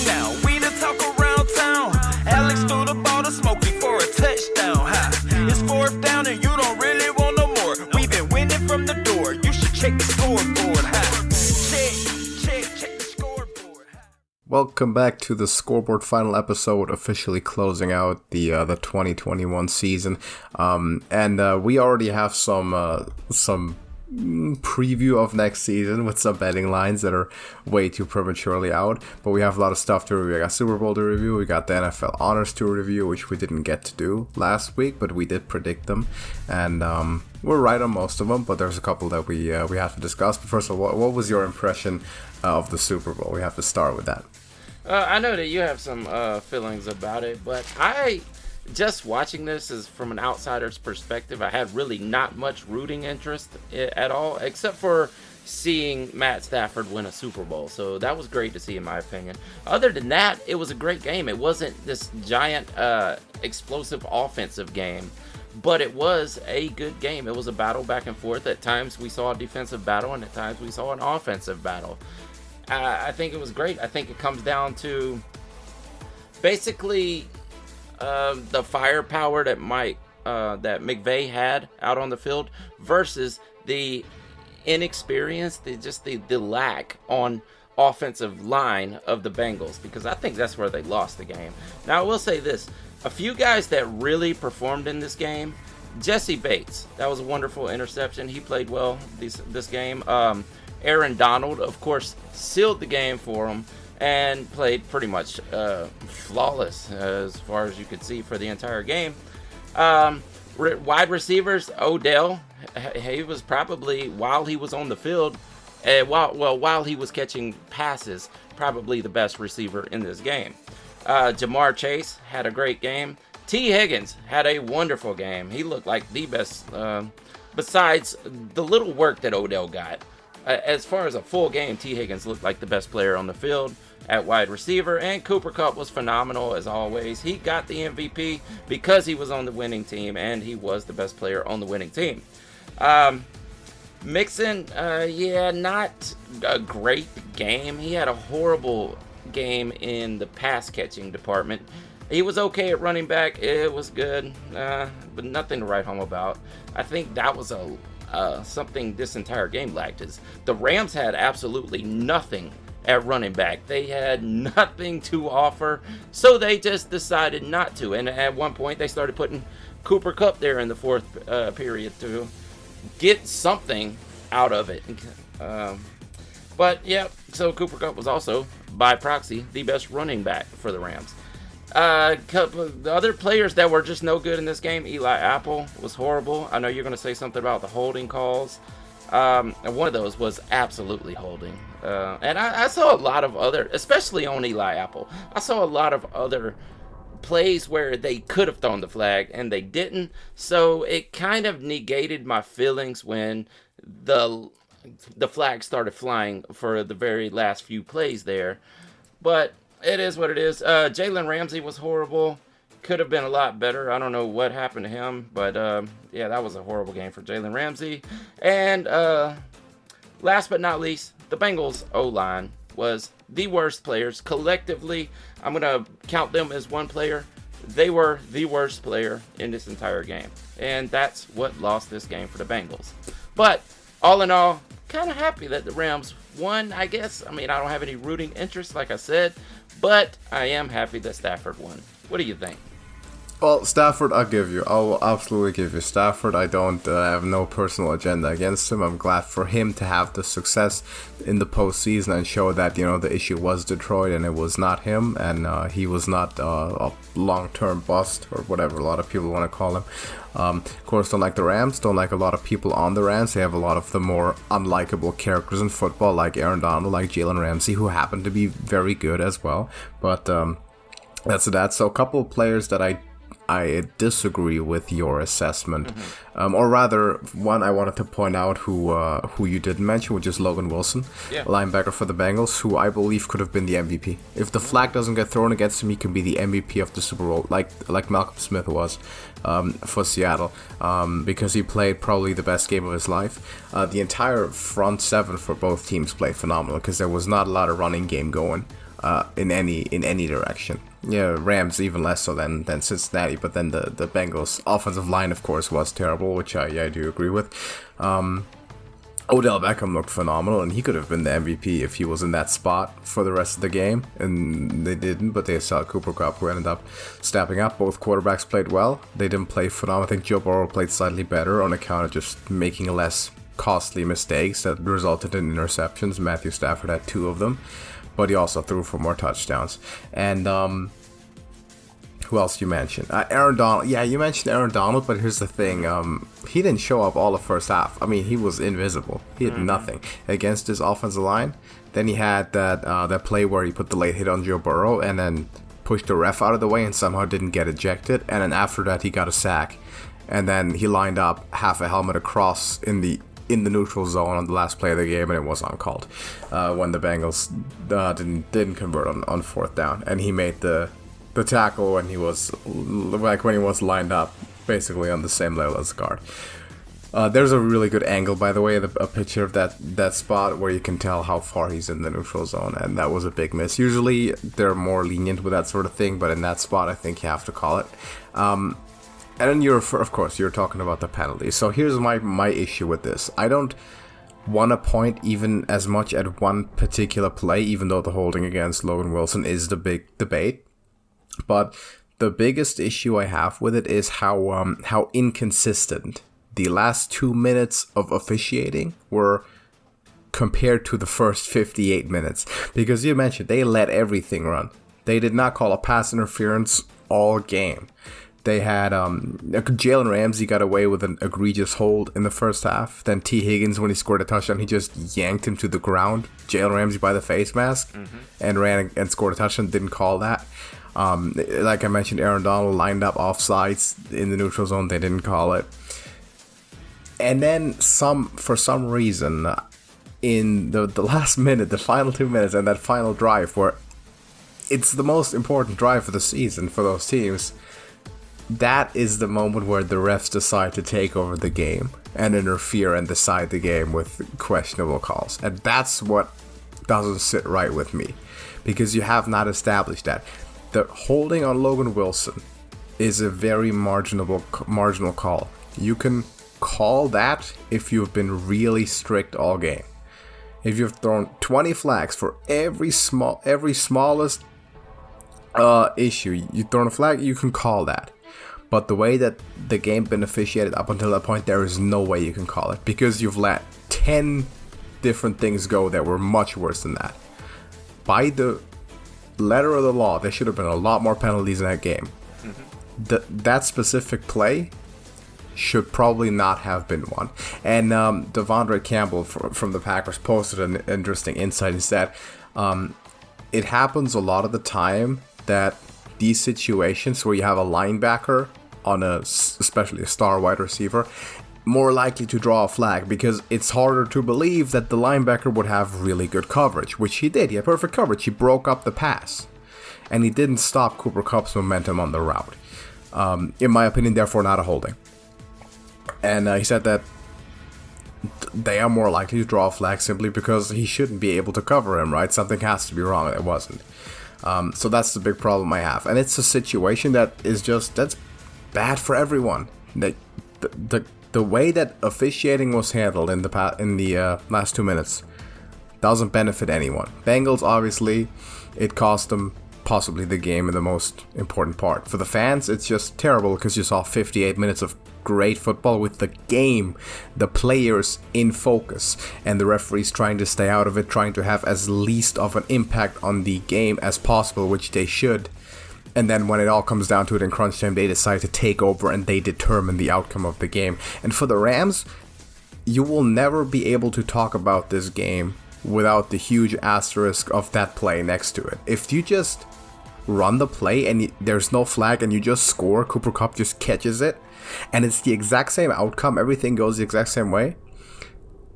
now. We the talk around town. Alex threw the ball to Smokey for a touchdown. It's fourth down and you don't really want no more. We've been winning from the door. You should check the scoreboard. Check the scoreboard. Welcome back to the Scoreboard final episode, officially closing out the 2021 season. And we already have some preview of next season with some betting lines that are way too prematurely out, but we have a lot of stuff to review. We got Super Bowl to review, we got the NFL honors to review, which we didn't get to do last week, but we did predict them, and we're right on most of them, but there's a couple that we have to discuss. But first of all, what was your impression of the Super Bowl? We have to start with that. I know that you have some feelings about it, but just watching this is from an outsider's perspective. I had really not much rooting interest at all, except for seeing Matt Stafford win a Super Bowl. So that was great to see, in my opinion. Other than that, it was a great game. It wasn't this giant, explosive offensive game, but it was a good game. It was a battle back and forth. At times we saw a defensive battle, and at times we saw an offensive battle. I think it was great. I think it comes down to basically the firepower that McVay had out on the field versus the inexperience, the lack on offensive line of the Bengals, because I think that's where they lost the game. Now, I will say this. A few guys that really performed in this game, Jesse Bates, that was a wonderful interception. He played well this game. Aaron Donald, of course, sealed the game for him and played pretty much flawless as far as you could see for the entire game. Wide receivers, Odell, he was probably, while he was on the field, while he was catching passes, probably the best receiver in this game. Jamar Chase had a great game. T. Higgins had a wonderful game. He looked like the best, besides the little work that Odell got. As far as a full game, T. Higgins looked like the best player on the field at wide receiver, and Cooper Kupp was phenomenal as always. He got the MVP because he was on the winning team, and he was the best player on the winning team. Mixon, not a great game. He had a horrible game in the pass catching department. He was okay at running back. It was good, but nothing to write home about. I think that was something this entire game lacked. Is the Rams had absolutely nothing at running back. They had nothing to offer, so they just decided not to. And at one point, they started putting Cooper Kupp there in the fourth period to get something out of it. But yeah, so Cooper Kupp was also, by proxy, the best running back for the Rams. The other players that were just no good in this game, Eli Apple was horrible. I know you're going to say something about the holding calls. And one of those was absolutely holding. And I saw a lot of other, especially on Eli Apple, I saw a lot of other plays where they could have thrown the flag and they didn't. So it kind of negated my feelings when the flag started flying for the very last few plays there. But it is what it is. Jalen Ramsay was horrible. Could have been a lot better. I don't know what happened to him, but yeah, that was a horrible game for Jalen Ramsay. And last but not least, the Bengals O-Line was the worst players. Collectively, I'm going to count them as one player. They were the worst player in this entire game. And that's what lost this game for the Bengals. But all in all, kind of happy that the Rams won, I guess. I mean, I don't have any rooting interest, like I said, but I am happy that Stafford won. What do you think? Well, Stafford, I'll absolutely give you Stafford. I don't have no personal agenda against him. I'm glad for him to have the success in the postseason and show that, the issue was Detroit and it was not him, and he was not a long-term bust or whatever a lot of people want to call him. Of course, don't like the Rams, don't like a lot of people on the Rams. They have a lot of the more unlikable characters in football, like Aaron Donald, like Jalen Ramsay, who happen to be very good as well. But that's that. So a couple of players that I disagree with your assessment, or rather, one I wanted to point out who you didn't mention, which is Logan Wilson, linebacker for the Bengals, who I believe could have been the MVP. If the flag doesn't get thrown against him, he can be the MVP of the Super Bowl, like Malcolm Smith was for Seattle, because he played probably the best game of his life. The entire front seven for both teams played phenomenal because there was not a lot of running game going. in any direction. Yeah, Rams even less so than Cincinnati, but then the Bengals offensive line, of course, was terrible, which I do agree with. Odell Beckham looked phenomenal, and he could have been the MVP if he was in that spot for the rest of the game, and they didn't, but they saw Cooper Kupp, who ended up stepping up. Both quarterbacks played well. They didn't play phenomenal. I think Joe Burrow played slightly better on account of just making less costly mistakes that resulted in interceptions. Matthew Stafford had 2 of them, but he also threw for more touchdowns. And who else you mentioned? Aaron Donald. Yeah, you mentioned Aaron Donald, but here's the thing. He didn't show up all the first half. I mean, he was invisible. He had nothing against his offensive line. Then he had that play where he put the late hit on Joe Burrow and then pushed the ref out of the way and somehow didn't get ejected. And then after that, he got a sack. And then he lined up half a helmet across in the neutral zone on the last play of the game, and it was uncalled when the Bengals didn't convert on fourth down. And he made the tackle when he was lined up basically on the same level as the guard. There's a really good angle, by the way, a picture of that spot where you can tell how far he's in the neutral zone, and that was a big miss. Usually they're more lenient with that sort of thing, but in that spot I think you have to call it. And then you're talking about the penalty. So here's my issue with this. I don't want to point even as much at one particular play, even though the holding against Logan Wilson is the big debate. But the biggest issue I have with it is how inconsistent the last 2 minutes of officiating were compared to the first 58 minutes. Because you mentioned they let everything run. They did not call a pass interference all game. They had Jalen Ramsay got away with an egregious hold in the first half. Then T. Higgins, when he scored a touchdown, he just yanked him to the ground, Jalen Ramsay by the face mask, and ran and scored a touchdown. Didn't call that. Like I mentioned, Aaron Donald lined up offsides in the neutral zone. They didn't call it. And then for some reason, in the last minute, the final 2 minutes, and that final drive, where it's the most important drive for the season for those teams, that is the moment where the refs decide to take over the game and interfere and decide the game with questionable calls. And that's what doesn't sit right with me, because you have not established that. The holding on Logan Wilson is a very marginal call. You can call that if you've been really strict all game. If you've thrown 20 flags for every smallest issue, you've thrown a flag, you can call that. But the way that the game been officiated up until that point, there is no way you can call it, because you've let 10 different things go that were much worse than that. By the letter of the law, there should have been a lot more penalties in that game. That specific play should probably not have been one. And Devondre Campbell from the Packers posted an interesting insight. He said it happens a lot of the time that these situations where you have a linebacker on especially a star wide receiver, more likely to draw a flag, because it's harder to believe that the linebacker would have really good coverage, which he did. He had perfect coverage. He broke up the pass, and he didn't stop Cooper Kupp's momentum on the route. In my opinion, therefore not a holding. And he said that they are more likely to draw a flag simply because he shouldn't be able to cover him, right? Something has to be wrong, and it wasn't. So that's the big problem I have. And it's a situation that's bad for everyone. The way that officiating was handled in the last 2 minutes doesn't benefit anyone. Bengals, obviously, it cost them possibly the game in the most important part. For the fans, it's just terrible because you saw 58 minutes of great football with the game, the players in focus, and the referees trying to stay out of it, trying to have as least of an impact on the game as possible, which they should. And then when it all comes down to it in crunch time, they decide to take over and they determine the outcome of the game. And for the Rams, you will never be able to talk about this game without the huge asterisk of that play next to it. If you just run the play and there's no flag and you just score, Cooper Kupp just catches it, and it's the exact same outcome, everything goes the exact same way,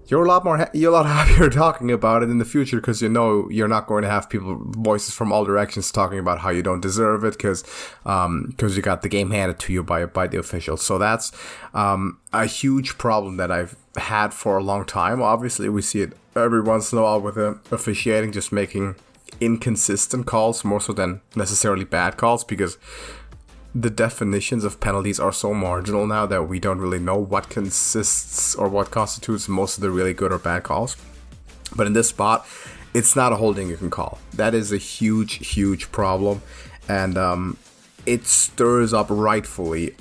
you're a lot happier talking about it in the future, because you know you're not going to have voices from all directions talking about how you don't deserve it because you got the game handed to you by the officials. So that's a huge problem that I've had for a long time. Obviously, we see it every once in a while with officiating just making inconsistent calls more so than necessarily bad calls, because the definitions of penalties are so marginal now that we don't really know what consists or what constitutes most of the really good or bad calls. But in this spot, it's not a holding you can call. That is a huge problem, and it stirs up rightfully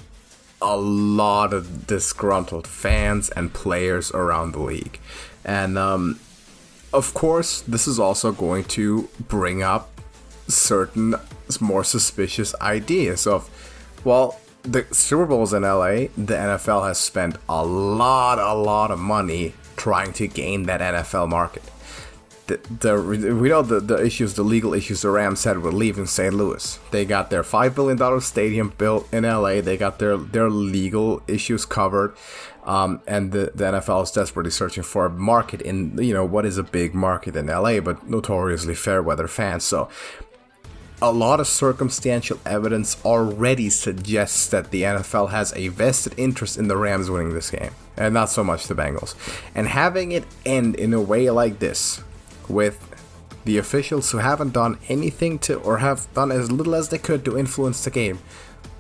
a lot of disgruntled fans and players around the league. And of course, this is also going to bring up certain more suspicious ideas of, well, the Super Bowl's in LA, the NFL has spent a lot of money trying to gain that NFL market. We know the issues, the legal issues the Rams had with leaving St. Louis. They got their $5 billion stadium built in LA. They got their legal issues covered. And the NFL is desperately searching for a market in, what is a big market in LA, but notoriously fair weather fans. So a lot of circumstantial evidence already suggests that the NFL has a vested interest in the Rams winning this game, and not so much the Bengals. And having it end in a way like this, with the officials who haven't done anything to, or have done as little as they could to influence the game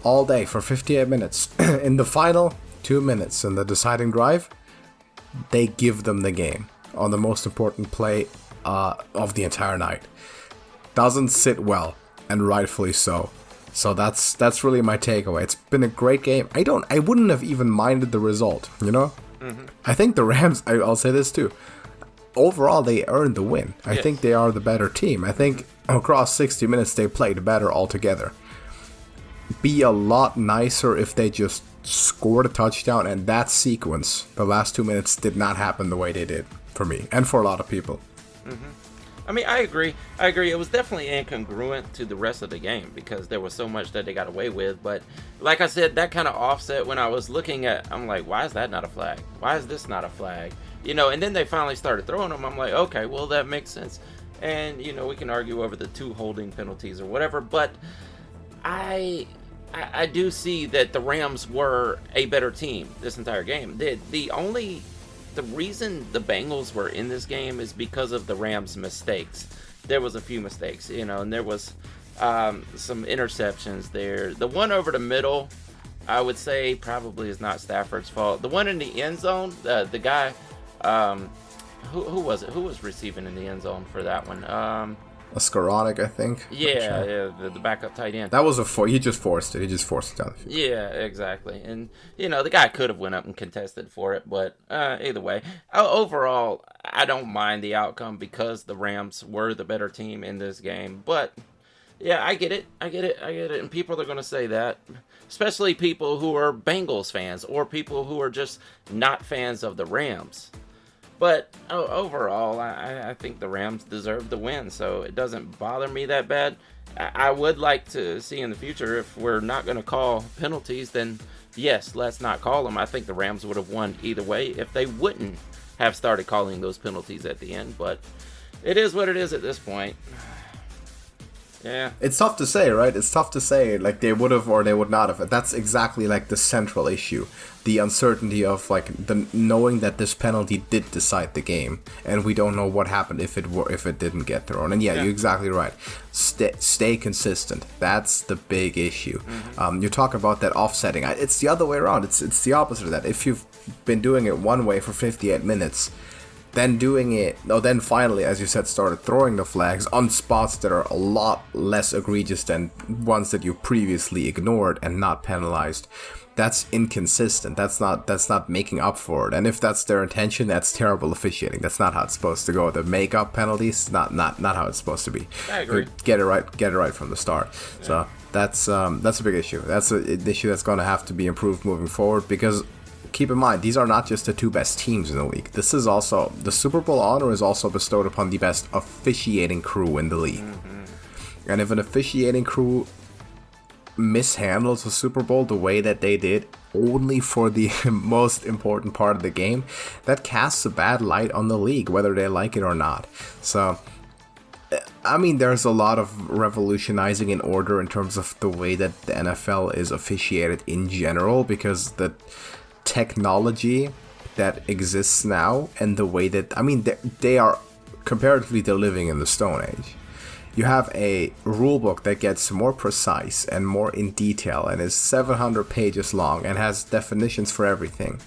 all day for 58 minutes, in the final 2 minutes in the deciding drive, they give them the game on the most important play of the entire night. Doesn't sit well, and rightfully so. So that's really my takeaway. It's been a great game. I wouldn't have even minded the result, I think the Rams, I'll say this too, overall they earned the win. I think they are the better team. I think across 60 minutes they played better altogether. Be a lot nicer if they just scored a touchdown, and that sequence, the last 2 minutes, did not happen the way they did for me and for a lot of people. I mean, I agree. It was definitely incongruent to the rest of the game because there was so much that they got away with. But like I said, that kind of offset when I was looking at, I'm like, why is that not a flag? Why is this not a flag? And then they finally started throwing them. I'm like, okay, well, that makes sense. And, we can argue over the 2 holding penalties or whatever. But I do see that the Rams were a better team this entire game. The reason the Bengals were in this game is because of the Rams' mistakes. There was a few mistakes, and there was some interceptions there. The one over the middle, I would say, probably is not Stafford's fault. The one in the end zone, the guy, who was it? Who was receiving in the end zone for that one? Skowronek, I think. Yeah, the backup tight end. That was he just forced it. He just forced it down the field. Yeah, exactly. And, the guy could have went up and contested for it, but either way. Overall, I don't mind the outcome because the Rams were the better team in this game. But, yeah, I get it. And people are going to say that, especially people who are Bengals fans or people who are just not fans of the Rams. But overall, I think the Rams deserve the win, so it doesn't bother me that bad. I would like to see in the future, if we're not going to call penalties, then yes, let's not call them. I think the Rams would have won either way if they wouldn't have started calling those penalties at the end. But it is what it is at this point. Yeah. It's tough to say, right? It's tough to say, like, they would have or they would not have. That's exactly, like, the central issue. The uncertainty of, like, the knowing that this penalty did decide the game, and we don't know what happened if it didn't get thrown. And yeah. You're exactly right. Stay consistent. That's the big issue. You talk about that offsetting. It's the other way around. It's the opposite of that. If you've been doing it one way for 58 minutes, then finally, as you said, started throwing the flags on spots that are a lot less egregious than ones that you previously ignored and not penalized. That's inconsistent. That's not making up for it. And if that's their intention, that's terrible officiating. That's not how it's supposed to go. The make-up penalties, not how it's supposed to be. I agree. Get it right from the start. Yeah. So that's a big issue. That's an issue that's going to have to be improved moving forward, because keep in mind, these are not just the 2 best teams in the league. This is also, the Super Bowl honor is also bestowed upon the best officiating crew in the league. And if an officiating crew mishandles the Super Bowl the way that they did, only for the most important part of the game, that casts a bad light on the league, whether they like it or not. So, I mean, there's a lot of revolutionizing in order in terms of the way that the NFL is officiated in general, because the technology that exists now and the way that, I mean, they are comparatively, they're living in the Stone Age. you have a rule book that gets more precise and more in detail and is 700 pages long and has definitions for everything.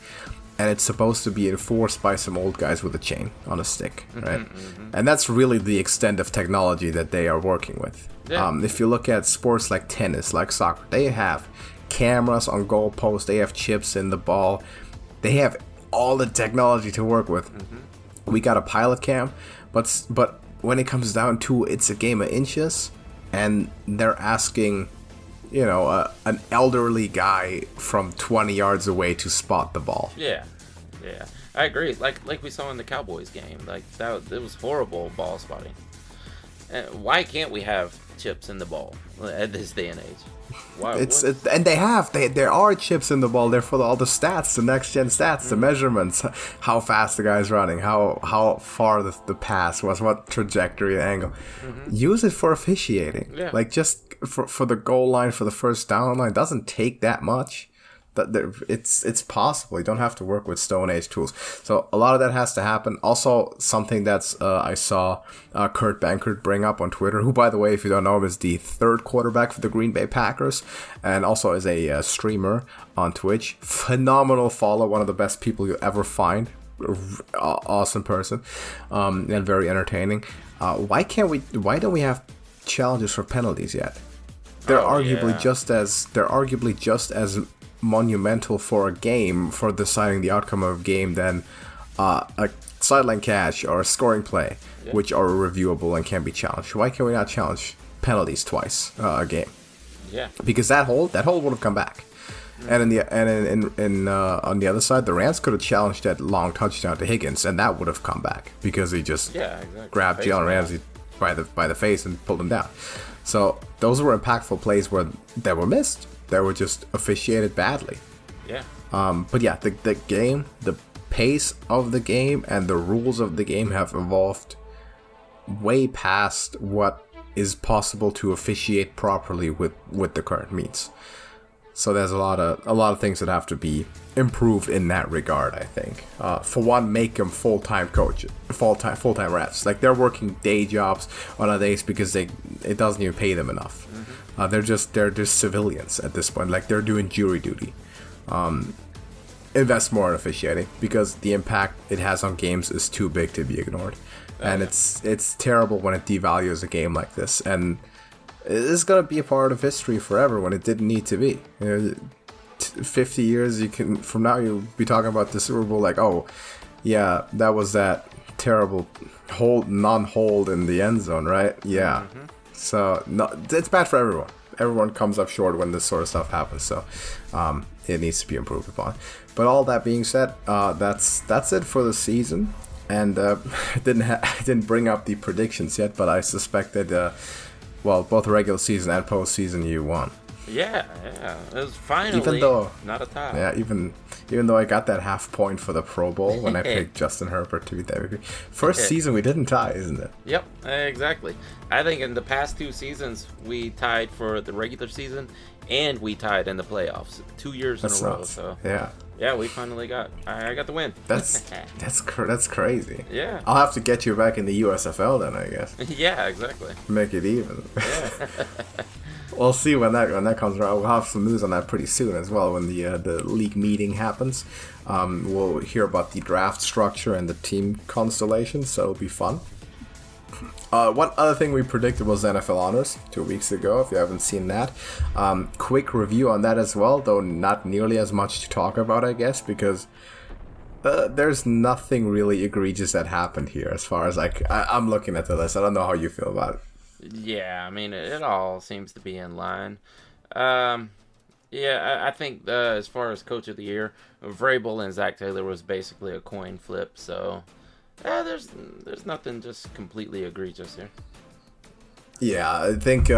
And it's supposed to be enforced by some old guys with a chain on a stick, right? And that's really the extent of technology that they are working with. Yeah. If you look at sports like tennis, like soccer, they have cameras on goalposts, they have chips in the ball, they have all the technology to work with. We got a pilot cam, but when it comes down to it's a game of inches, and they're asking, an elderly guy from 20 yards away to spot the ball. Yeah, I agree. Like we saw in the Cowboys game, it was horrible ball spotting. Why can't we have chips in the ball at this day and age? Why? And there are chips in the ball. They're for all the stats, the next gen stats, the measurements, how fast the guy's running, how far the pass was, what trajectory and angle. Use it for officiating. Yeah. Like just for the goal line, for the first down line, it doesn't take that much. It's possible. You don't have to work with Stone Age tools. So a lot of that has to happen. Also, something that's I saw Kurt Benkert bring up on Twitter, who, by the way, if you don't know him, is the third quarterback for the Green Bay Packers, and also is a streamer on Twitch. Phenomenal follow, one of the best people you'll ever find. Awesome person, and very entertaining. Why don't we have challenges for penalties yet? They're arguably just as monumental for a game, for deciding the outcome of a game, than a sideline catch or a scoring play, which are reviewable and can be challenged. Why can we not challenge penalties twice a game? Yeah, because that hold would have come back. And on the other side, the Rams could have challenged that long touchdown to Higgins, and that would have come back because he just grabbed Jalen Ramsay by the face and pulled him down. So those were impactful plays that were missed. That were just officiated badly. Yeah. But yeah, the game, the pace of the game, and the rules of the game have evolved way past what is possible to officiate properly with the current means. So there's a lot of things that have to be improved in that regard, I think. For one, make them full-time coaches, full-time refs. Like, they're working day jobs on other days because it doesn't even pay them enough. They're just civilians at this point. Like, they're doing jury duty. Invest more in officiating because the impact it has on games is too big to be ignored. And it's terrible when it devalues a game like this. And it's going to be a part of history forever when it didn't need to be. 50 years from now, you'll be talking about the Super Bowl like, oh, yeah, that was that terrible non-hold in the end zone, right? Yeah. So no, it's bad for everyone. Everyone comes up short when this sort of stuff happens. So it needs to be improved upon. But all that being said, that's it for the season. And I didn't bring up the predictions yet, but I suspect that both regular season and postseason you won. Yeah, it was finally not a tie. Yeah, even though I got that half point for the Pro Bowl when I picked Justin Herbert to be the MVP. First season we didn't tie, isn't it? Yep, exactly. I think in the past 2 seasons we tied for the regular season and we tied in the playoffs 2 years in a row. So yeah, we finally got. I got the win. That's crazy. Yeah, I'll have to get you back in the USFL then, I guess. Yeah, exactly. Make it even. Yeah. We'll see when that comes around. We'll have some news on that pretty soon as well when the league meeting happens. We'll hear about the draft structure and the team constellation, so it'll be fun. One other thing we predicted was NFL Honors 2 weeks ago, if you haven't seen that. Quick review on that as well, though not nearly as much to talk about, I guess, because there's nothing really egregious that happened here as far as I'm looking at the list. I don't know how you feel about it. Yeah, I mean, it all seems to be in line. I think as far as Coach of the Year, Vrabel and Zach Taylor was basically a coin flip, so there's nothing just completely egregious here. Yeah, I think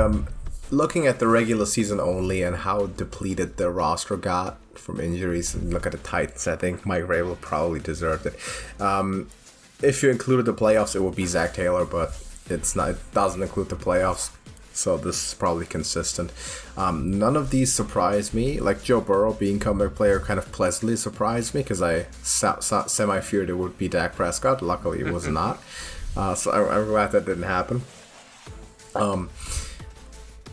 looking at the regular season only and how depleted the roster got from injuries, and look at the Titans, I think Mike Vrabel probably deserved it. If you included the playoffs, it would be Zach Taylor, but it doesn't include the playoffs, so this is probably consistent. None of these surprised me. Like Joe Burrow being comeback player kind of pleasantly surprised me because I semi-feared it would be Dak Prescott. Luckily, it was not. So I'm glad that didn't happen. Out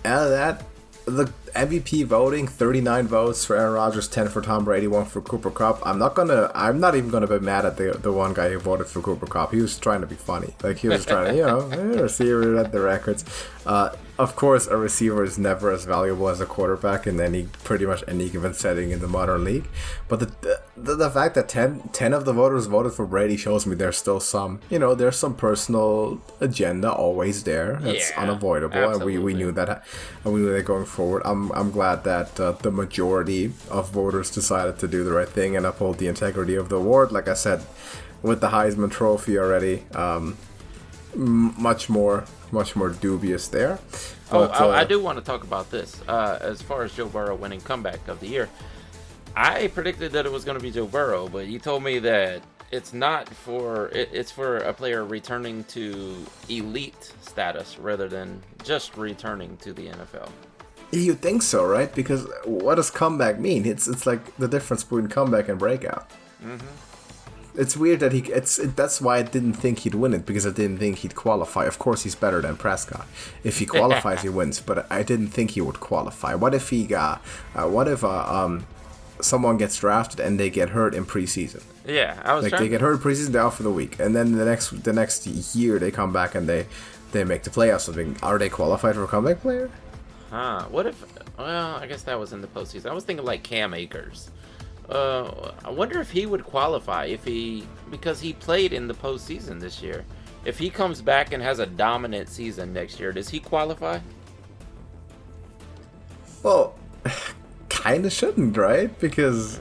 of that, the MVP voting, 39 votes for Aaron Rodgers, 10 for Tom Brady, 1 for Cooper Kupp. I'm not even gonna be mad at the one guy who voted for Cooper Kupp. He was trying to be funny. Like, he was trying to, receiver at the records. Of course, a receiver is never as valuable as a quarterback in pretty much any given setting in the modern league. But the fact that 10 of the voters voted for Brady shows me there's still some, there's some personal agenda always there. That's unavoidable. Absolutely. And we knew that. And we knew that going forward. I'm glad that the majority of voters decided to do the right thing and uphold the integrity of the award. Like I said, with the Heisman Trophy already, much more dubious there. But, I do want to talk about this. As far as Joe Burrow winning comeback of the year, I predicted that it was going to be Joe Burrow, but you told me that it's not for it's for a player returning to elite status rather than just returning to the NFL. You think so, right? Because what does comeback mean? It's like the difference between comeback and breakout. Mm-hmm. It's weird that that's why I didn't think he'd win it, because I didn't think he'd qualify. Of course, he's better than Prescott. If he qualifies, he wins. But I didn't think he would qualify. What if someone gets drafted and they get hurt in preseason? Yeah, I was they get hurt in preseason, they're out for the week, and then the next year they come back and they make the playoffs. Something, are they qualified for a comeback player? What if? Well, I guess that was in the postseason. I was thinking like Cam Akers. I wonder if he would qualify because he played in the postseason this year. If he comes back and has a dominant season next year, does he qualify? Well, kind of shouldn't, right? Because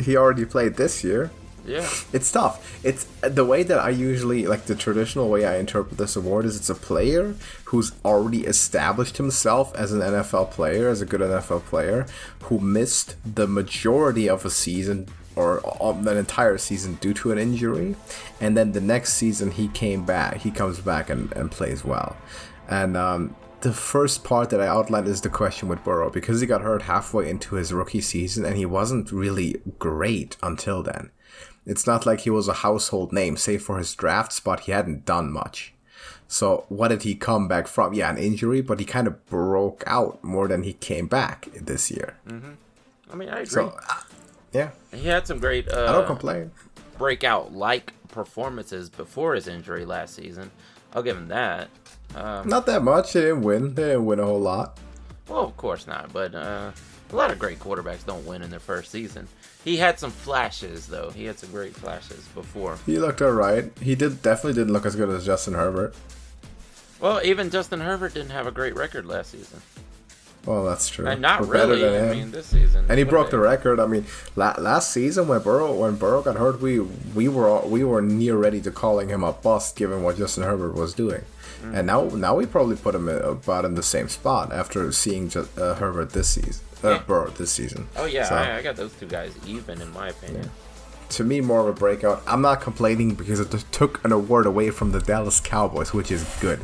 he already played this year. Yeah. It's tough. It's the way that I usually, like, the traditional way I interpret this award is it's a player who's already established himself as an NFL player, as a good NFL player, who missed the majority of a season or an entire season due to an injury, and then the next season he comes back and plays well. And the first part that I outlined is the question with Burrow, because he got hurt halfway into his rookie season and he wasn't really great until then. It's not like he was a household name, save for his draft spot. He hadn't done much. So what did he come back from? Yeah, an injury, but he kind of broke out more than he came back this year. Mm-hmm. I mean, I agree. So, yeah. He had some great I don't complain. Breakout-like performances before his injury last season. I'll give him that. Not that much. They didn't win a whole lot. Well, of course not. But a lot of great quarterbacks don't win in their first season. He had some flashes, though. He had some great flashes before. He looked alright. He definitely didn't look as good as Justin Herbert. Well, even Justin Herbert didn't have a great record last season. Well, that's true. And not really. I mean, this season. And he broke the record. I mean, last season when Burrow got hurt, we were near ready to calling him a bust, given what Justin Herbert was doing. Mm. And now we probably put him about in the same spot after seeing Herbert this season. Burrow this season. Oh yeah, so, I got those two guys even, in my opinion. Yeah. To me, more of a breakout. I'm not complaining because it took an award away from the Dallas Cowboys, which is good.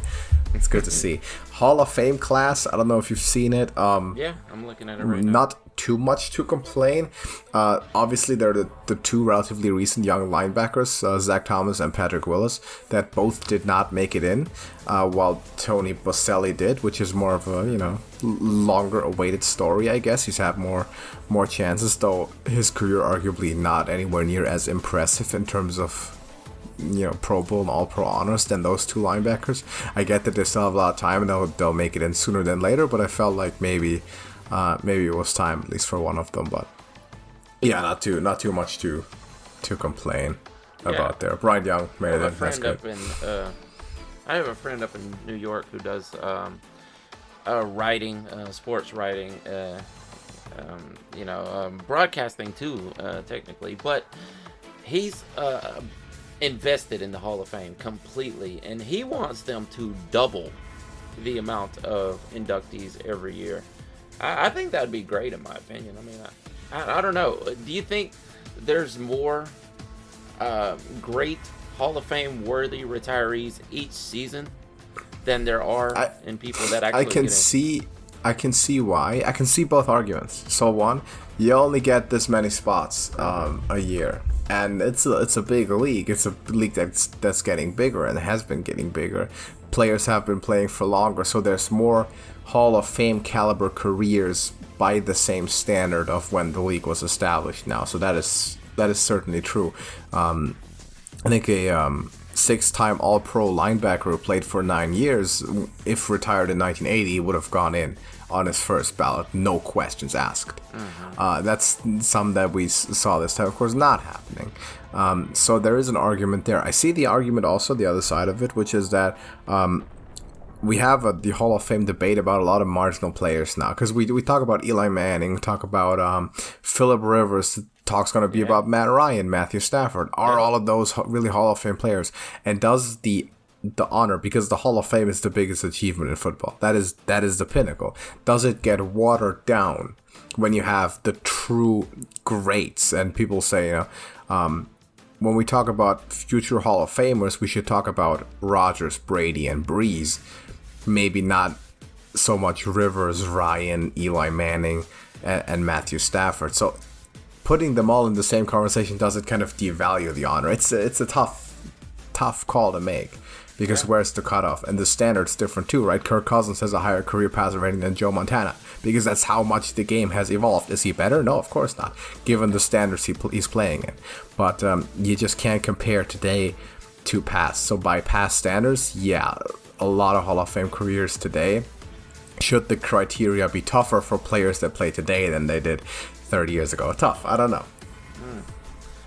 It's good to see. Hall of Fame class. I don't know if you've seen it. Yeah, I'm looking at it right now. Not too much to complain. Obviously, there are the two relatively recent young linebackers, Zach Thomas and Patrick Willis, that both did not make it in, while Tony Boselli did, which is more of a longer awaited story, I guess. He's had more chances, though his career arguably not anywhere near as impressive in terms of Pro Bowl and All-Pro honors than those two linebackers. I get that they still have a lot of time and they'll make it in sooner than later, but I felt like maybe it was time at least for one of them. But yeah, not too much to complain about there. Brian Young made it in. That's good. I have a friend up in New York who does writing, sports writing, broadcasting too, technically, but he's invested in the Hall of Fame completely, and he wants them to double the amount of inductees every year. I think that'd be great, in my opinion. I mean, I don't know. Do you think there's more great Hall of Fame worthy retirees each season than there are in people that actually I can see why. I can see both arguments. So one, you only get this many spots a year. and it's a big league. It's a league that's getting bigger and has been getting bigger. Players have been playing for longer, so there's more Hall of Fame caliber careers by the same standard of when the league was established now. So that is certainly true. I think a 6-time All-Pro linebacker who played for 9 years, if retired in 1980, would have gone in on his first ballot, no questions asked. That's some that we saw this time, of course, not happening. So there is an argument there. I see the argument also, the other side of it, which is that we have the Hall of Fame debate about a lot of marginal players now, because we talk about Eli Manning, we talk about Phillip Rivers. Talk's going to be about Matt Ryan, Matthew Stafford. Are all of those really Hall of Fame players? And does the honor, because the Hall of Fame is the biggest achievement in football, that is the pinnacle, does it get watered down when you have the true greats? And people say, when we talk about future Hall of Famers, we should talk about Rodgers, Brady, and Breeze. Maybe not so much Rivers, Ryan, Eli Manning, and Matthew Stafford. So putting them all in the same conversation doesn't kind of devalue the honor. It's a tough call to make, because where's the cutoff? And the standard's different too, right? Kirk Cousins has a higher career passer rating than Joe Montana, because that's how much the game has evolved. Is he better? No, of course not, given the standards he's playing in. But you just can't compare today to past. So by past standards, yeah, a lot of Hall of Fame careers today, should the criteria be tougher for players that play today than they did 30 years ago? Tough. I don't know.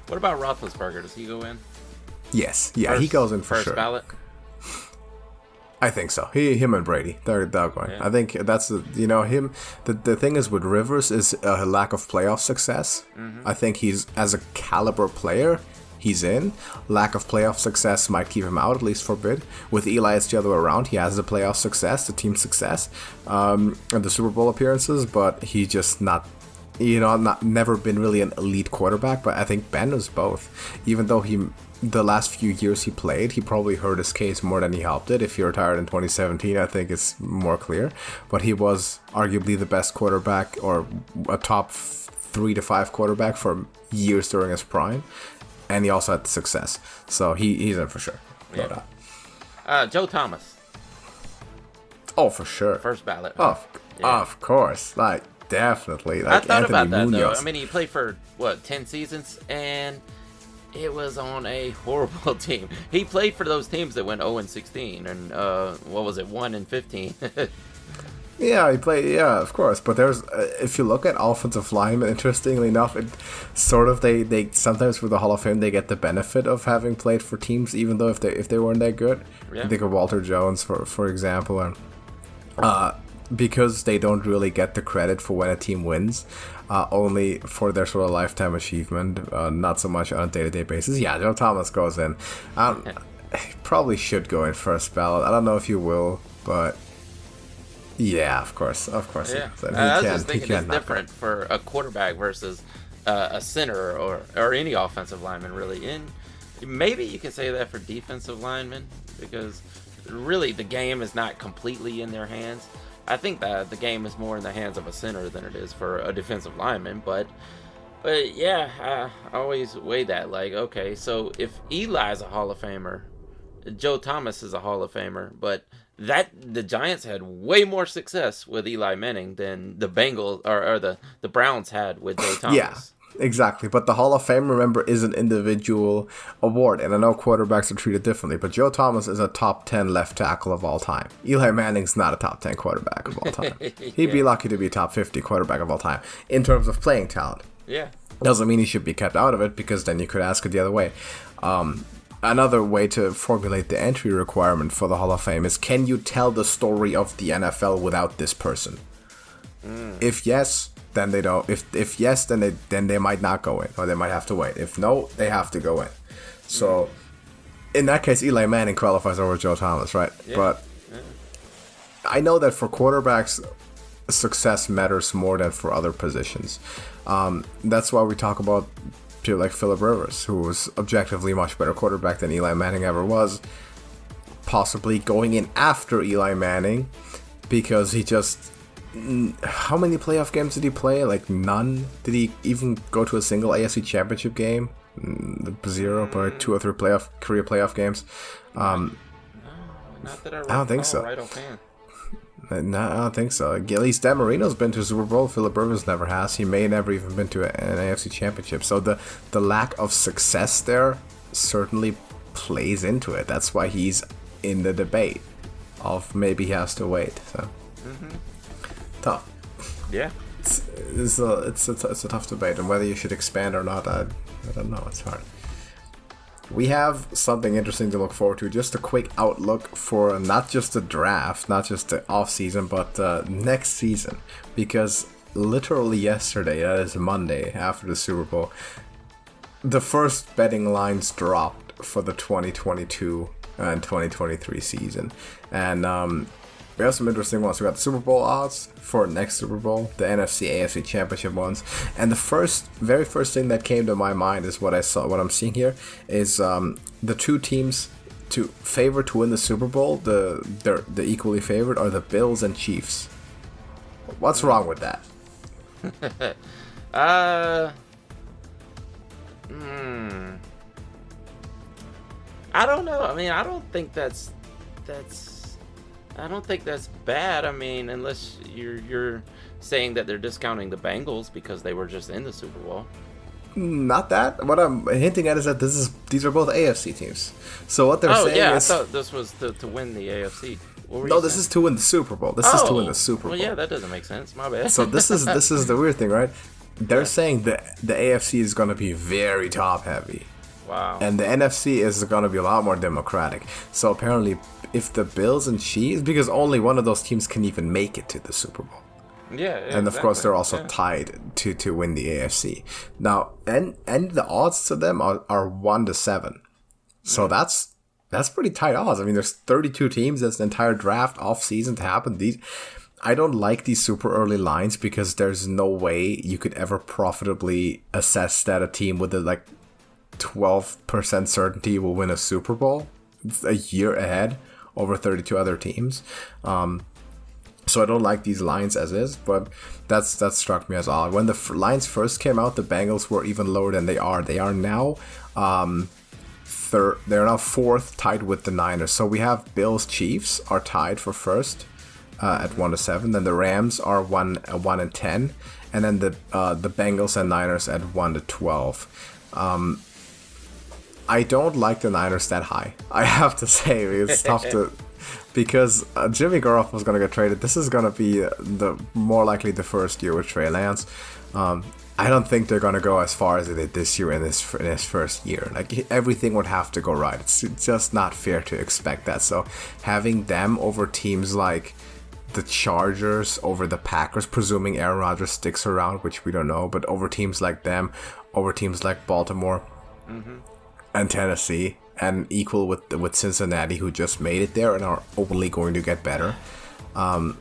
What about Roethlisberger? Does he go in? Yes. Yeah, he goes in for first sure. Ballot? I think so. Him and Brady, they're going. Yeah. I think that's him. The thing is with Rivers is a lack of playoff success. I think he's, as a caliber player, he's in. Lack of playoff success might keep him out, at least for a bit. With Eli, it's the other way around. He has the playoff success, the team success, and the Super Bowl appearances, but he just never been really an elite quarterback. But I think Ben was both. Even though the last few years he played, he probably hurt his case more than he helped it. If he retired in 2017, I think it's more clear. But he was arguably the best quarterback, or a top 3 to 5 quarterback for years during his prime. And he also had the success. So he's in for sure. No doubt. Joe Thomas. Oh, for sure. First ballot. Of course. Definitely. I thought Anthony about that, Munoz. though. I mean, he played for, 10 seasons? And it was on a horrible team. He played for those teams that went 0-16 and, 1-15. Yeah, he played. Yeah, of course. But there's, if you look at offensive linemen, interestingly enough, it sort of they sometimes with the Hall of Fame they get the benefit of having played for teams, even though if they weren't that good. Yeah. I think of Walter Jones for example, and because they don't really get the credit for when a team wins, only for their sort of lifetime achievement, not so much on a day-to-day basis. Yeah, Joe Thomas goes in. He probably should go in first ballot. I don't know if you will, but. Yeah, of course. Yeah. I was just thinking it's different for a quarterback versus a center or any offensive lineman, really. And maybe you can say that for defensive linemen, because really the game is not completely in their hands. I think that the game is more in the hands of a center than it is for a defensive lineman. But yeah, I always weigh that. Okay, so if Eli's a Hall of Famer, Joe Thomas is a Hall of Famer, but the Giants had way more success with Eli Manning than the Bengals or the Browns had with Joe Thomas. Yeah, exactly. But the Hall of Fame, remember, is an individual award, and I know quarterbacks are treated differently, but Joe Thomas is a top 10 left tackle of all time. Eli Manning's not a top 10 quarterback of all time. He'd be lucky to be top 50 quarterback of all time in terms of playing talent. Yeah. Doesn't mean he should be kept out of it, because then you could ask it the other way. Another way to formulate the entry requirement for the Hall of Fame is, can you tell the story of the NFL without this person? If yes, then they don't. If yes, then they might not go in, or they might have to wait. If no, they have to go in. So in that case, Eli Manning qualifies over Joe Thomas, right? Yeah. But I know that for quarterbacks, success matters more than for other positions. That's why we talk about people like Phillip Rivers, who was objectively much better quarterback than Eli Manning ever was, possibly going in after Eli Manning, because he just... How many playoff games did he play? None? Did he even go to a single AFC championship game 0, probably 2 or 3 career playoff games. No, not that I don't think so. Right offhand. No, I don't think so. At least Dan Marino's been to a Super Bowl. Phillip Rivers never has. He may never even been to an AFC Championship. So the lack of success there certainly plays into it. That's why he's in the debate of maybe he has to wait. So tough. Yeah. It's a tough debate, and whether you should expand or not, I don't know. It's hard. We have something interesting to look forward to. Just a quick outlook for not just the draft, not just the offseason, but next season. Because literally yesterday, that is Monday, after the Super Bowl, the first betting lines dropped for the 2022 and 2023 season. And we have some interesting ones. We got the Super Bowl odds for next Super Bowl, the NFC, AFC Championship ones, and the very first thing that came to my mind is what I'm seeing here is the two teams to win the Super Bowl, the equally favored are the Bills and Chiefs. What's wrong with that? I don't know. I mean, I don't think that's bad. I mean, unless you're saying that they're discounting the Bengals because they were just in the Super Bowl. Not that. What I'm hinting at is that these are both AFC teams. So what they're saying is... I thought this was to win the AFC. No, this is to win the Super Bowl. This is to win the Super Bowl. Well, yeah, that doesn't make sense. My bad. So this is the weird thing, right? They're saying that the AFC is going to be very top heavy. Wow. And the NFC is going to be a lot more democratic. So apparently, if the Bills and Chiefs, because only one of those teams can even make it to the Super Bowl. Yeah, and of course they're also tied to win the AFC. Now, and the odds to them are 1-7. So that's pretty tight odds. I mean, there's 32 teams. That's an entire draft off season to happen. I don't like these super early lines because there's no way you could ever profitably assess that a team with a 12% certainty will win a Super Bowl. It's a year ahead over 32 other teams. So I don't like these lines as is, but that struck me as odd. When the lines first came out, the Bengals were even lower than they are. They are now they're now fourth, tied with the Niners. So we have Bills Chiefs are tied for first at 1-7. Then the Rams are 1-10, and then the Bengals and Niners at 1-12. I don't like the Niners that high. I have to say it's tough to. Because Jimmy Garoppolo is going to get traded. This is going to be more likely the first year with Trey Lance. I don't think they're going to go as far as they did this year in his first year. Everything would have to go right. It's just not fair to expect that. So having them over teams like the Chargers, over the Packers, presuming Aaron Rodgers sticks around, which we don't know, but over teams like them, over teams like Baltimore and Tennessee, and equal with Cincinnati, who just made it there and are only going to get better. I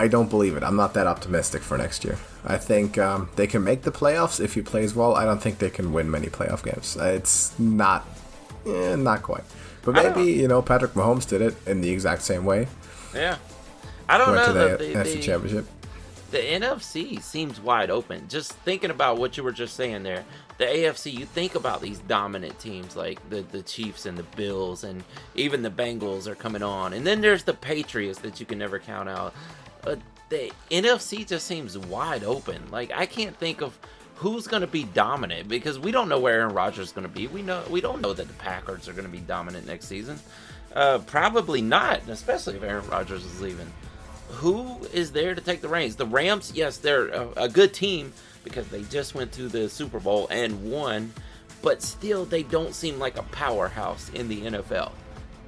don't believe it. I'm not that optimistic for next year. I think they can make the playoffs if he plays well. I don't think they can win many playoff games. It's not quite. But maybe Patrick Mahomes did it in the exact same way. Yeah, I don't know. Went to the NFC Championship. The NFC seems wide open. Just thinking about what you were just saying there. The AFC, you think about these dominant teams like the Chiefs and the Bills, and even the Bengals are coming on. And then there's the Patriots that you can never count out. The NFC just seems wide open. I can't think of who's going to be dominant because we don't know where Aaron Rodgers is going to be. We don't know that the Packers are going to be dominant next season. Probably not, especially if Aaron Rodgers is leaving. Who is there to take the reins? The Rams, yes, they're a good team because they just went to the Super Bowl and won, but still they don't seem like a powerhouse in the NFL.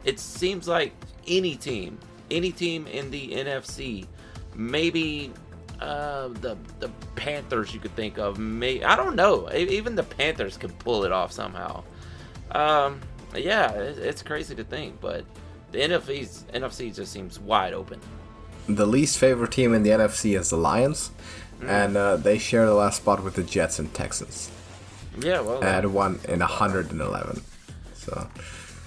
It seems like any team in the NFC, maybe the Panthers you could think of, I don't know, even the Panthers could pull it off somehow. Yeah, it's crazy to think, but the NFC just seems wide open. The least favorite team in the NFC is the Lions, and they share the last spot with the Jets and Texans. Yeah, well, at 1 in 111. So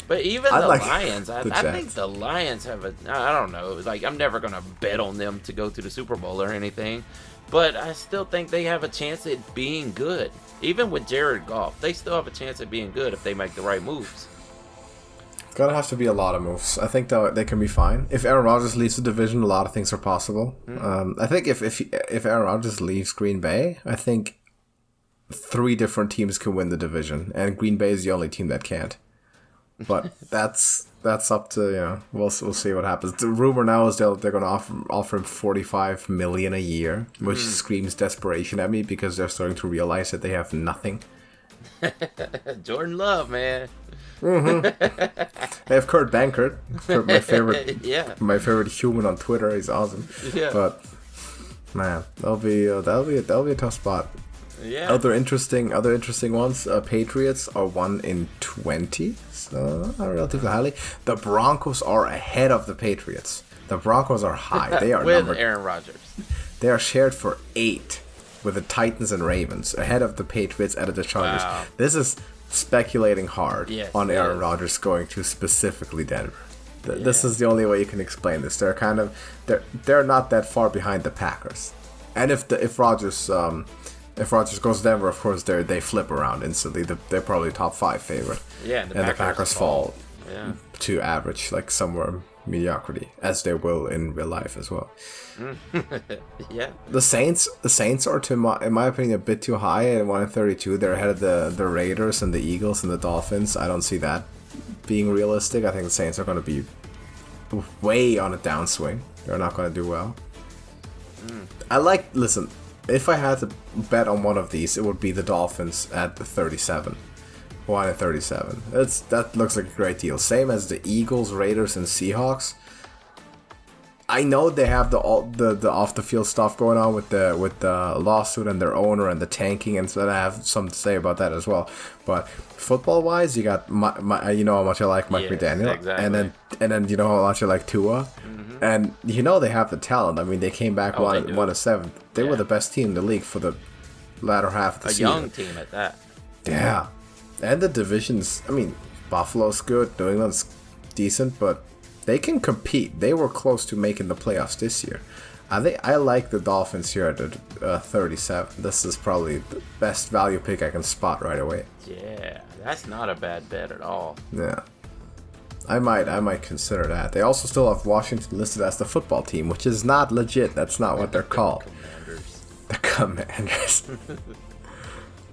But even I the like Lions, the I think Jets. the Lions have I don't know. Like, I'm never going to bet on them to go to the Super Bowl or anything. But I still think they have a chance at being good. Even with Jared Goff, they still have a chance at being good if they make the right moves. It's gonna have to be a lot of moves. I think they can be fine. If Aaron Rodgers leaves the division, a lot of things are possible. I think if Aaron Rodgers leaves Green Bay, I think 3 different teams can win the division, and Green Bay is the only team that can't. But that's up to, we'll see what happens. The rumor now is they're going to offer him $45 million a year, which screams desperation at me because they're starting to realize that they have nothing. Jordan Love, man. They have Kurt Bankert, my favorite, Yeah. my favorite human on Twitter. He's awesome. Yeah. But man, that'll be a tough spot. Yeah. Other interesting ones. Patriots are 1-20, so not relatively highly. The Broncos are ahead of the Patriots. The Broncos are high. They are with Aaron Rodgers. They are shared for 8 with the Titans and Ravens, ahead of the Patriots and the Chargers. Wow. This is speculating hard on Aaron yes. Rodgers going to specifically Denver. This is the only way you can explain this. They're not that far behind the Packers. And if Rodgers goes to Denver, of course they flip around instantly. They're probably top 5 favorite. Yeah, and the Packers fall Yeah. to average, like somewhere mediocrity, as they will in real life as well. Yeah. The Saints are, in my opinion, a bit too high at 1-32. They're ahead of the Raiders and the Eagles and the Dolphins. I don't see that being realistic. I think the Saints are going to be way on a downswing. They're not going to do well. Listen, if I had to bet on one of these, it would be the Dolphins at the 37. 1-37. That looks like a great deal. Same as the Eagles, Raiders, and Seahawks. I know they have the off the field stuff going on with the lawsuit and their owner and the tanking, and so I have something to say about that as well. But football wise, you got you know how much I like Mike McDaniel, exactly. and then you know how much I like Tua, and they have the talent. I mean, they came back 1-7. They were the best team in the league for the latter half of the season. A young team at that. Yeah, and the divisions. I mean, Buffalo's good, New England's decent, but they can compete. They were close to making the playoffs this year. I like the Dolphins here at 37. This is probably the best value pick I can spot right away. Yeah, that's not a bad bet at all. Yeah, I might consider that. They also still have Washington listed as the football team, which is not legit. That's not what they're called. Commanders. The Commanders.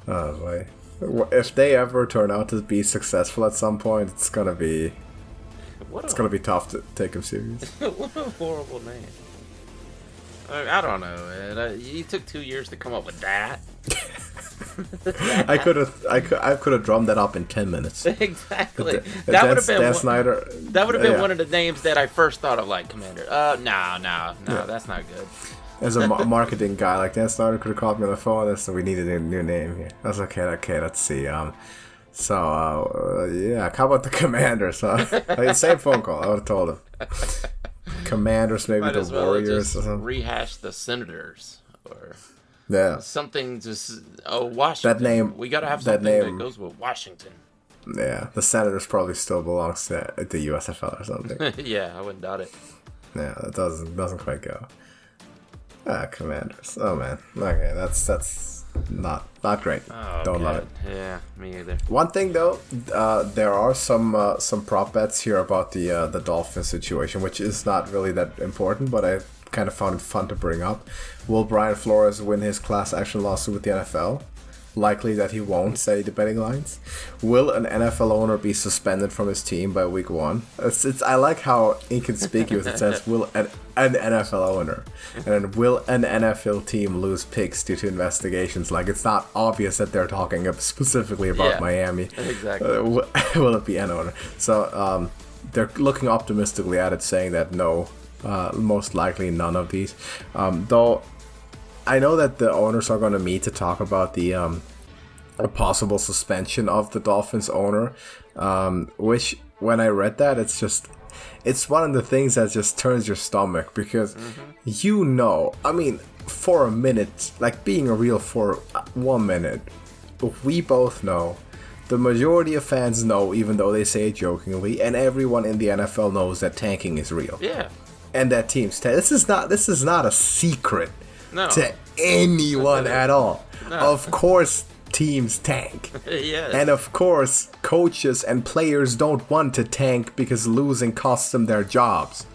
Oh boy. If they ever turn out to be successful at some point, it's gonna be tough to take them serious. What a horrible name. I don't know, man. You took 2 years to come up with that. I could have drummed that up in 10 minutes. Exactly. That would have been Dan Snyder. That would have been one of the names that I first thought of, like Commander. No, that's not good. As a marketing guy, like Dan Snyder could have called me on the phone and said we needed a new name here. I was like, okay, let's see. How about the Commanders? Same phone call. I would have told him. Commanders, maybe Might the as well Warriors just or something. rehash the Senators or something. Just Washington. That name. We gotta have something that goes with Washington. Yeah, the Senators probably still belongs to the USFL or something. Yeah, I wouldn't doubt it. Yeah, that doesn't quite go. Commanders. Oh man. Okay, that's not great. Oh, Don't love it. Yeah, me either. One thing though, there are some prop bets here about the Dolphins situation, which is not really that important, but I kind of found it fun to bring up. Will Brian Flores win his class action lawsuit with the NFL? Likely that he won't, say the betting lines. Will an NFL owner be suspended from his team by week 1? I like how inconspicuous it says, will an NFL owner. And then will an NFL team lose picks due to investigations? Like, it's not obvious that they're talking specifically about Miami. Exactly. Will it be an owner? So they're looking optimistically at it, saying that no, most likely none of these. Though I know that the owners are going to meet to talk about the a possible suspension of the Dolphins owner, which when I read that, it's one of the things that just turns your stomach because I mean, for a minute, like being real for 1 minute, we both know The majority of fans know, even though they say it jokingly, and everyone in the NFL knows that tanking is real. Yeah. And that teams tank. This is not a secret to anyone at all. No. Of course, teams tank. Yeah. And of course, coaches and players don't want to tank because losing costs them their jobs.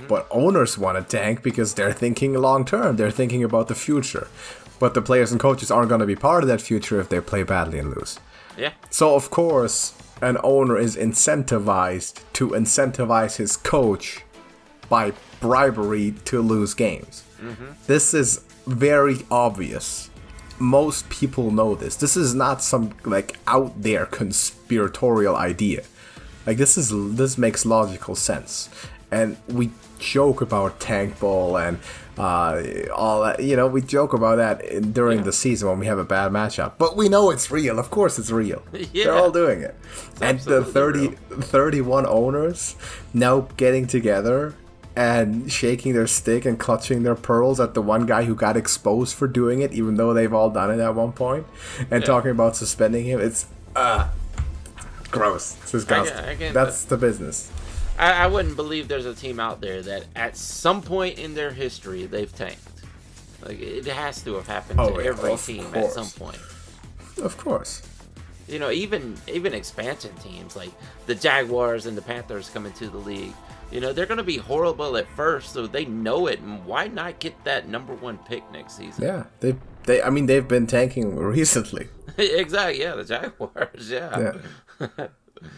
But owners want to tank because they're thinking long term. They're thinking about the future. But the players and coaches aren't going to be part of that future if they play badly and lose. Yeah. So, of course, an owner is incentivized to incentivize his coach by bribery to lose games. This is very obvious. Most people know this. This is not some like out there conspiratorial idea. Like this makes logical sense. And we joke about tank ball and all that. You know, we joke about that during the season when we have a bad matchup. But we know it's real. Of course it's real. Yeah. They're all doing it. It's and the absolutely 31 owners now getting together and shaking their stick and clutching their pearls at the one guy who got exposed for doing it, even though they've all done it at one point, and talking about suspending him. It's gross. It's disgusting. That's the business. I wouldn't believe there's a team out there that at some point in their history they've tanked. Like, it has to have happened to every team at some point. Of course. You know, even expansion teams like the Jaguars and the Panthers coming to the league. You know, they're going to be horrible at first, so they know it. And why not get that number 1 pick next season? Yeah, they've been tanking recently. Exactly. Yeah, the Jaguars. Yeah.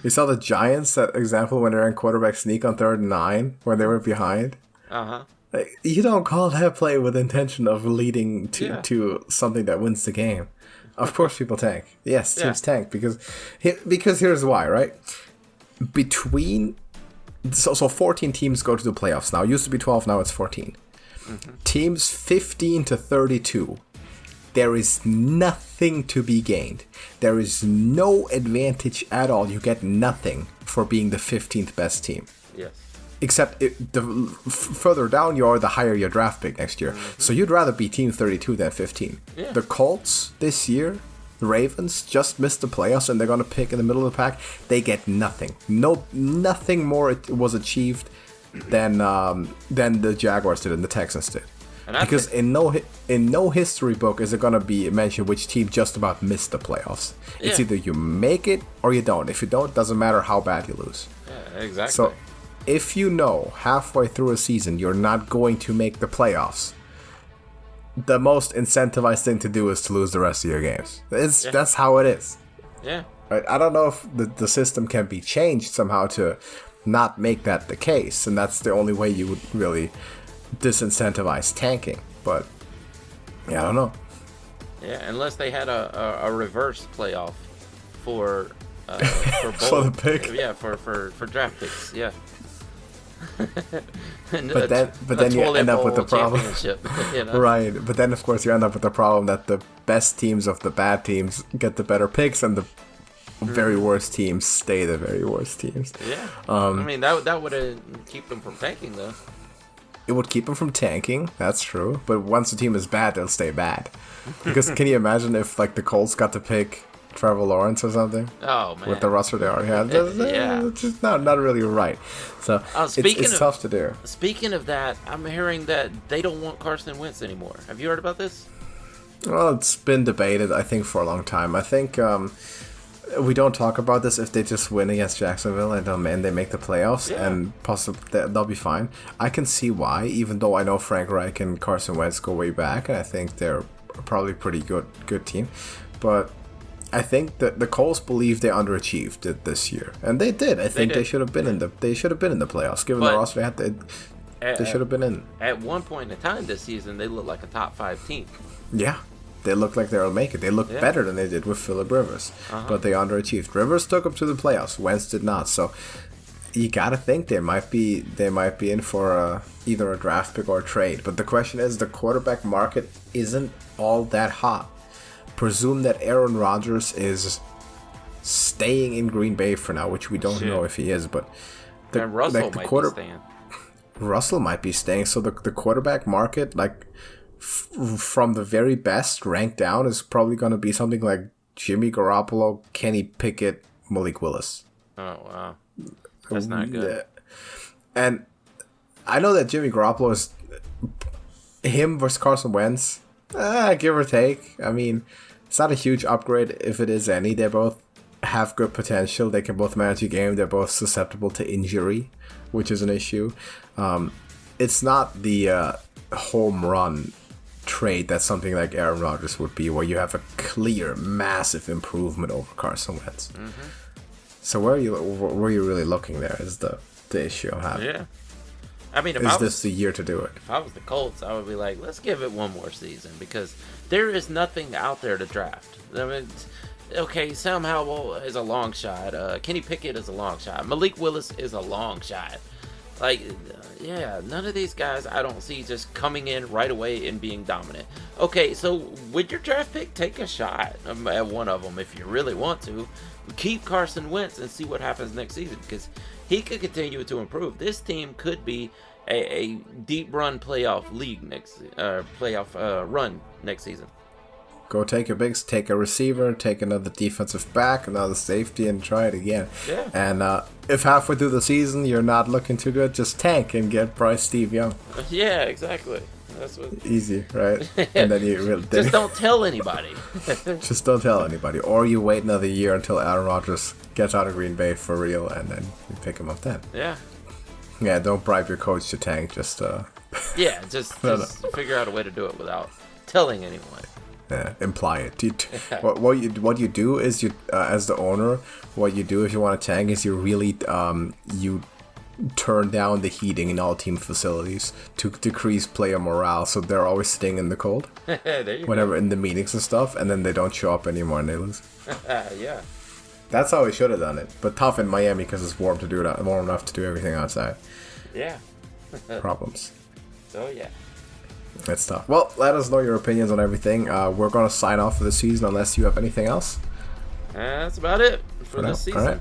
You saw the Giants, that example, when they ran quarterback sneak on 3rd and 9 when they were behind. Like, you don't call that play with intention of leading to something that wins the game. Of course, people tank. Yes, teams tank because here's why, right? So 14 teams go to the playoffs now. It used to be 12, now it's 14. Teams 15 to 32. There is nothing to be gained. There is no advantage at all. You get nothing for being the 15th best team. Yes. Except the further down you are, the higher your draft pick next year. So you'd rather be team 32 than 15. Yeah. The Colts this year, the Ravens just missed the playoffs and they're going to pick in the middle of the pack. They get nothing. Nothing more was achieved than the Jaguars did and the Texans did. Because in no history book is it going to be mentioned which team just about missed the playoffs. It's either you make it or you don't. If you don't, it doesn't matter how bad you lose. Yeah, exactly. So if you know halfway through a season you're not going to make the playoffs, the most incentivized thing to do is to lose the rest of your games. That's how it is. Yeah. Right? I don't know if the system can be changed somehow to not make that the case, and that's the only way you would really disincentivize tanking. But yeah, I don't know. Yeah, unless they had a reverse playoff for for the pick. Yeah, for draft picks. Yeah. but then you end up with the problem. You know? Right, but then of course you end up with the problem that the best teams of the bad teams get the better picks and the very worst teams stay the very worst teams. Yeah. I mean that would keep them from tanking though. It would keep them from tanking, that's true. But once the team is bad, they'll stay bad. Because can you imagine if like the Colts got to pick Trevor Lawrence or something? Oh man, with the roster they already had, it's just not really right. So it's tough to do. Speaking of that, I'm hearing that they don't want Carson Wentz anymore. Have you heard about this? Well, it's been debated, I think, for a long time. I think we don't talk about this if they just win against Jacksonville and they make the playoffs, and possibly they'll be fine. I can see why, even though I know Frank Reich and Carson Wentz go way back, and I think they're probably a pretty good team. But I think that the Colts believe they underachieved it this year, and they did. I think they should have been in the playoffs, given the roster they had. They should have been in. At one point in time this season, they looked like a top 5 team. Yeah. They looked like they'll make it. They looked better than they did with Phillip Rivers, but they underachieved. Rivers took them to the playoffs. Wentz did not. So you gotta think they might be in for either a draft pick or a trade. But the question is, the quarterback market isn't all that hot. Presume that Aaron Rodgers is staying in Green Bay for now, which we don't know if he is. But Russell might be staying. Russell might be staying. So the quarterback market, like, from the very best ranked down, is probably going to be something like Jimmy Garoppolo, Kenny Pickett, Malik Willis. Oh, wow. That's not good. And I know that Jimmy Garoppolo is him versus Carson Wentz, give or take. I mean, it's not a huge upgrade if it is any. They both have good potential. They can both manage a game. They're both susceptible to injury, which is an issue. It's not the home run trade that something like Aaron Rodgers would be, where you have a clear, massive improvement over Carson Wentz. Mm-hmm. So where are you really looking there is the issue I'm having. Yeah. I mean, is this the year to do it? If I was the Colts, I would be like, let's give it one more season, because there is nothing out there to draft. I mean, okay, Sam Howell is a long shot. Kenny Pickett is a long shot. Malik Willis is a long shot. Like, yeah, none of these guys I don't see just coming in right away and being dominant. Okay, so with your draft pick, take a shot at one of them if you really want to. Keep Carson Wentz and see what happens next season, because he could continue to improve. This team could be a deep run playoff run next season. Go take take a receiver, take another defensive back, another safety, and try it again. Yeah. And if halfway through the season you're not looking too good, just tank and get Bryce Steve Young. Yeah, exactly. That's what. Easy, right? And then you really just don't tell anybody. Just don't tell anybody, or you wait another year until Aaron Rodgers gets out of Green Bay for real, and then you pick him up then. Yeah. Yeah, don't bribe your coach to tank. Just yeah, just figure out a way to do it without telling anyone. Yeah, imply it. What you do is you as the owner, what you do if you want to tank is you really you turn down the heating in all team facilities to decrease player morale, so they're always sitting in the cold whenever in the meetings and stuff, and then they don't show up anymore and they lose. Yeah, that's how we should have done it, but tough in Miami because it's warm enough to do everything outside. Yeah. Problems. So yeah, it's tough. Well, let us know your opinions on everything. We're gonna sign off for the season unless you have anything else. That's about it for this season. All right.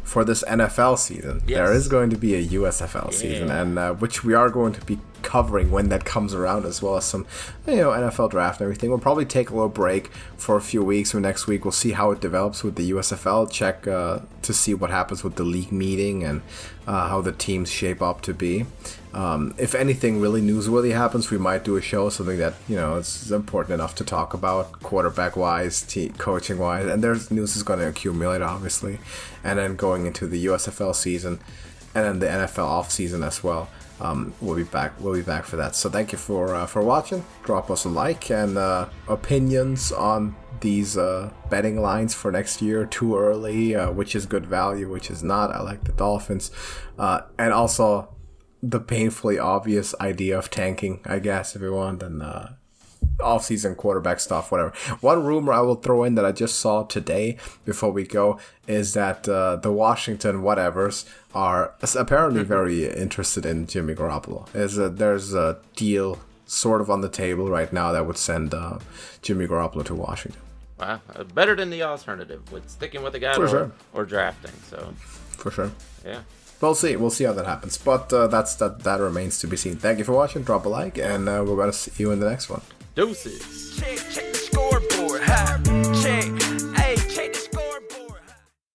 For this NFL season, yes. There is going to be a USFL season, and which we are going to be covering when that comes around, as well as some, NFL draft and everything. We'll probably take a little break for a few weeks, or next week we'll see how it develops with the USFL. Check to see what happens with the league meeting and how the teams shape up to be. If anything really newsworthy happens, we might do a show, something that it's important enough to talk about, quarterback wise, coaching wise, and there's news is going to accumulate, obviously, and then going into the USFL season, and then the NFL off season as well. We'll be back for that. So thank you for watching. Drop us a like and opinions on these betting lines for next year. Too early, which is good value, which is not. I like the Dolphins, and also the painfully obvious idea of tanking, I guess, if you want, and off-season quarterback stuff, whatever. One rumor I will throw in that I just saw today before we go is that the Washington whatevers are apparently very interested in Jimmy Garoppolo. There's a deal sort of on the table right now that would send Jimmy Garoppolo to Washington. Wow, better than the alternative with sticking with the guy or drafting. So for sure, yeah. We'll see how that happens, but that remains to be seen. Thank you for watching. Drop a like, and we're gonna see you in the next one. Deuces. Check the scoreboard. Check.